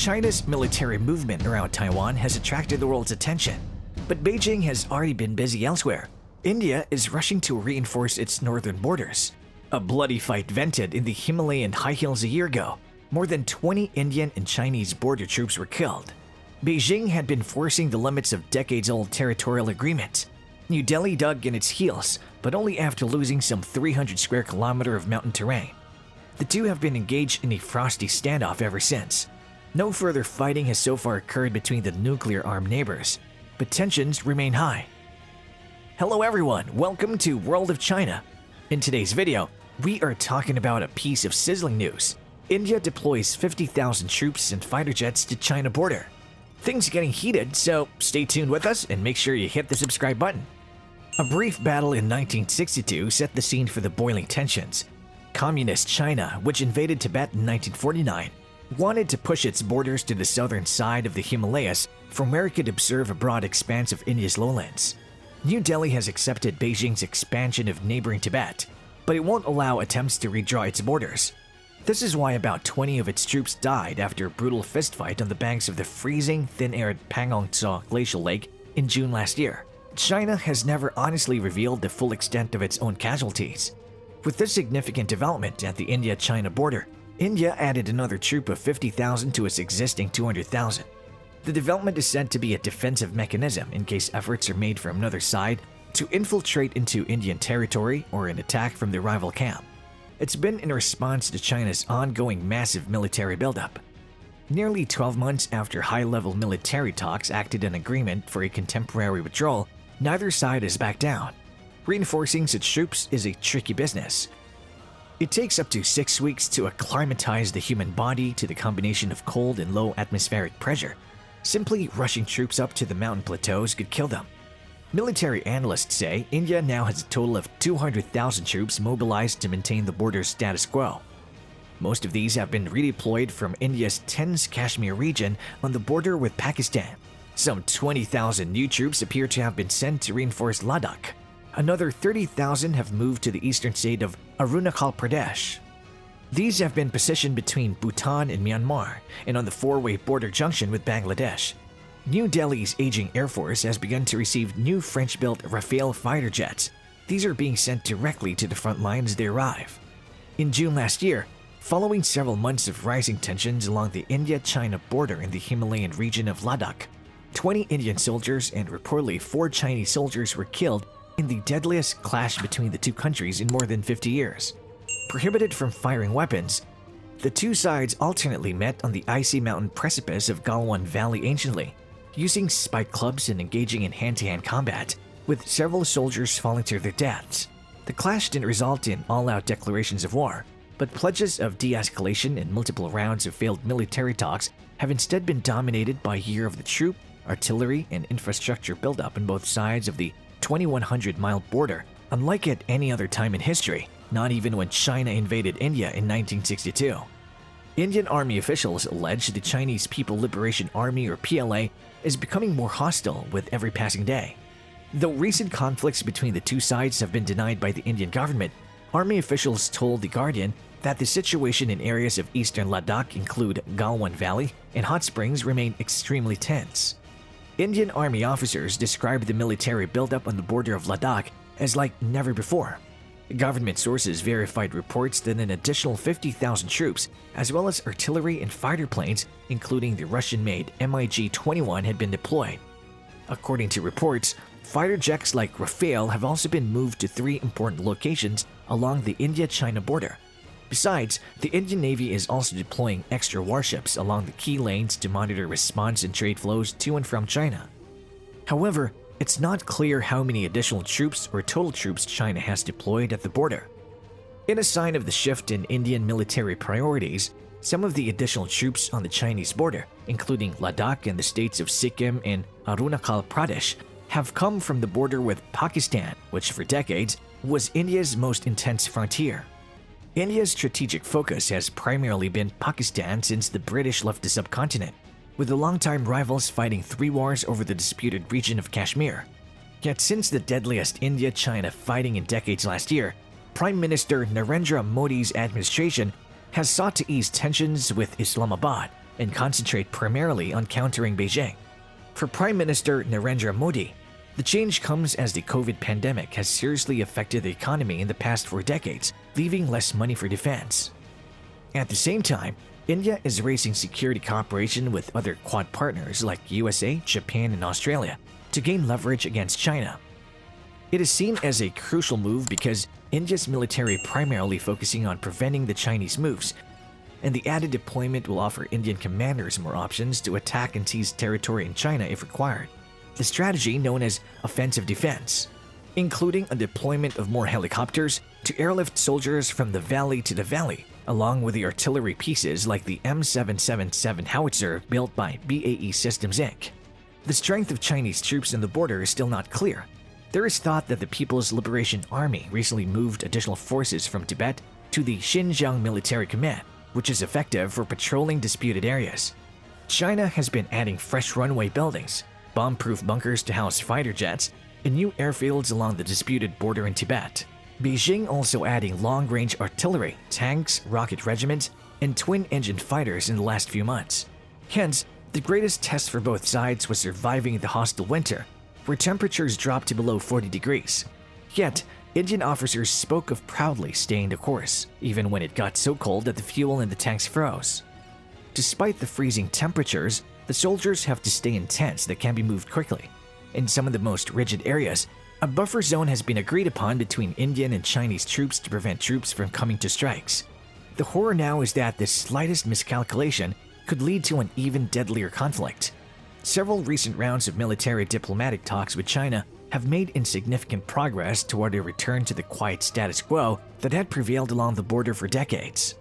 China's military movement around Taiwan has attracted the world's attention, but Beijing has already been busy elsewhere. India is rushing to reinforce its northern borders. A bloody fight vented in the Himalayan high hills a year ago. More than 20 Indian and Chinese border troops were killed. Beijing had been forcing the limits of decades-old territorial agreements. New Delhi dug in its heels, but only after losing some 300 square kilometers of mountain terrain. The two have been engaged in a frosty standoff ever since. No further fighting has so far occurred between the nuclear-armed neighbors, but tensions remain high. Hello everyone, welcome to World of China. In today's video, we are talking about a piece of sizzling news. India deploys 50,000 troops and fighter jets to China border. Things are getting heated, so stay tuned with us and make sure you hit the subscribe button. A brief battle in 1962 set the scene for the boiling tensions. Communist China, which invaded Tibet in 1949, wanted to push its borders to the southern side of the Himalayas from where it could observe a broad expanse of India's lowlands. New Delhi has accepted Beijing's expansion of neighboring Tibet, but it won't allow attempts to redraw its borders. This is why about 20 of its troops died after a brutal fistfight on the banks of the freezing, thin-aired Pangong Tso glacial lake in June last year. China has never honestly revealed the full extent of its own casualties. With this significant development at the India-China border, India added another troop of 50,000 to its existing 200,000. The development is said to be a defensive mechanism in case efforts are made from another side to infiltrate into Indian territory or an attack from the rival camp. It's been in response to China's ongoing massive military buildup. Nearly 12 months after high-level military talks acted an agreement for a contemporary withdrawal, neither side has backed down. Reinforcing such troops is a tricky business. It takes up to 6 weeks to acclimatize the human body to the combination of cold and low atmospheric pressure. Simply rushing troops up to the mountain plateaus could kill them. Military analysts say India now has a total of 200,000 troops mobilized to maintain the border's status quo. Most of these have been redeployed from India's tense Kashmir region on the border with Pakistan. Some 20,000 new troops appear to have been sent to reinforce Ladakh. Another 30,000 have moved to the eastern state of Arunachal Pradesh. These have been positioned between Bhutan and Myanmar and on the four-way border junction with Bangladesh. New Delhi's aging air force has begun to receive new French-built Rafale fighter jets. These are being sent directly to the front lines as they arrive. In June last year, following several months of rising tensions along the India-China border in the Himalayan region of Ladakh, 20 Indian soldiers and reportedly 4 Chinese soldiers were killed in the deadliest clash between the two countries in more than 50 years. Prohibited from firing weapons, the two sides alternately met on the icy mountain precipice of Galwan Valley anciently, using spike clubs and engaging in hand-to-hand combat, with several soldiers falling to their deaths. The clash didn't result in all-out declarations of war, but pledges of de-escalation and multiple rounds of failed military talks have instead been dominated by a year of the troop, artillery, and infrastructure buildup on both sides of the 2,100-mile border, unlike at any other time in history, not even when China invaded India in 1962. Indian army officials allege the Chinese People Liberation Army or PLA is becoming more hostile with every passing day. Though recent conflicts between the two sides have been denied by the Indian government, army officials told The Guardian that the situation in areas of eastern Ladakh include Galwan Valley and hot springs remain extremely tense. Indian army officers described the military buildup on the border of Ladakh as like never before. Government sources verified reports that an additional 50,000 troops, as well as artillery and fighter planes, including the Russian-made MiG-21, had been deployed. According to reports, fighter jets like Rafale have also been moved to 3 important locations along the India-China border. Besides, the Indian Navy is also deploying extra warships along the key lanes to monitor response and trade flows to and from China. However, it's not clear how many additional troops or total troops China has deployed at the border. In a sign of the shift in Indian military priorities, some of the additional troops on the Chinese border, including Ladakh and the states of Sikkim and Arunachal Pradesh, have come from the border with Pakistan, which for decades was India's most intense frontier. India's strategic focus has primarily been Pakistan since the British left the subcontinent, with the longtime rivals fighting 3 wars over the disputed region of Kashmir. Yet since the deadliest India-China fighting in decades last year, Prime Minister Narendra Modi's administration has sought to ease tensions with Islamabad and concentrate primarily on countering Beijing. For Prime Minister Narendra Modi, the change comes as the COVID pandemic has seriously affected the economy in the past 4 decades, leaving less money for defense. At the same time, India is raising security cooperation with other Quad partners like USA, Japan, and Australia to gain leverage against China. It is seen as a crucial move because India's military primarily focusing on preventing the Chinese moves, and the added deployment will offer Indian commanders more options to attack and seize territory in China if required. The strategy known as offensive defense, including a deployment of more helicopters to airlift soldiers from the valley to the valley, along with the artillery pieces like the M777 howitzer built by BAE Systems Inc. The strength of Chinese troops in the border is still not clear. There is thought that the People's Liberation Army recently moved additional forces from Tibet to the Xinjiang Military Command, which is effective for patrolling disputed areas. China has been adding fresh runway buildings, bomb-proof bunkers to house fighter jets, and new airfields along the disputed border in Tibet. Beijing also adding long-range artillery, tanks, rocket regiments, and twin-engine fighters in the last few months. Hence, the greatest test for both sides was surviving the hostile winter, where temperatures dropped to below 40 degrees. Yet, Indian officers spoke of proudly staying the course, even when it got so cold that the fuel in the tanks froze. Despite the freezing temperatures, the soldiers have to stay in tents that can be moved quickly. In some of the most rigid areas, a buffer zone has been agreed upon between Indian and Chinese troops to prevent troops from coming to strikes. The horror now is that the slightest miscalculation could lead to an even deadlier conflict. Several recent rounds of military diplomatic talks with China have made insignificant progress toward a return to the quiet status quo that had prevailed along the border for decades.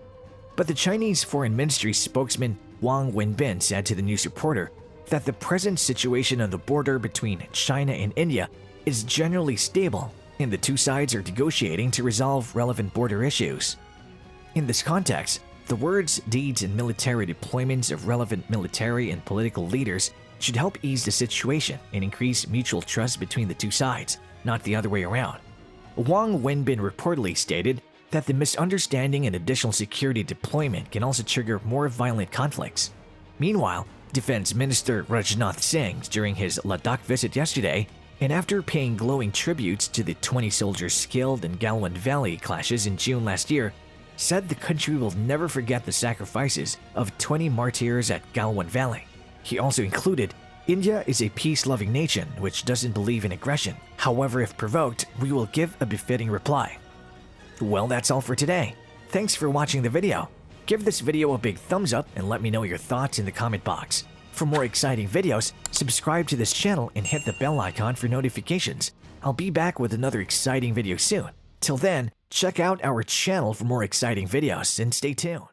But the Chinese Foreign Ministry spokesman Wang Wenbin said to the news reporter that the present situation on the border between China and India is generally stable, and the two sides are negotiating to resolve relevant border issues. In this context, the words, deeds, and military deployments of relevant military and political leaders should help ease the situation and increase mutual trust between the two sides, not the other way around. Wang Wenbin reportedly stated that the misunderstanding and additional security deployment can also trigger more violent conflicts. Meanwhile, Defense Minister Rajnath Singh, during his Ladakh visit yesterday, and after paying glowing tributes to the 20 soldiers killed in Galwan Valley clashes in June last year, said the country will never forget the sacrifices of 20 martyrs at Galwan Valley. He also included, India is a peace-loving nation which doesn't believe in aggression. However, if provoked, we will give a befitting reply. Well, that's all for today. Thanks for watching the video. Give this video a big thumbs up and let me know your thoughts in the comment box. For more exciting videos, subscribe to this channel and hit the bell icon for notifications. I'll be back with another exciting video soon. Till then, check out our channel for more exciting videos and stay tuned.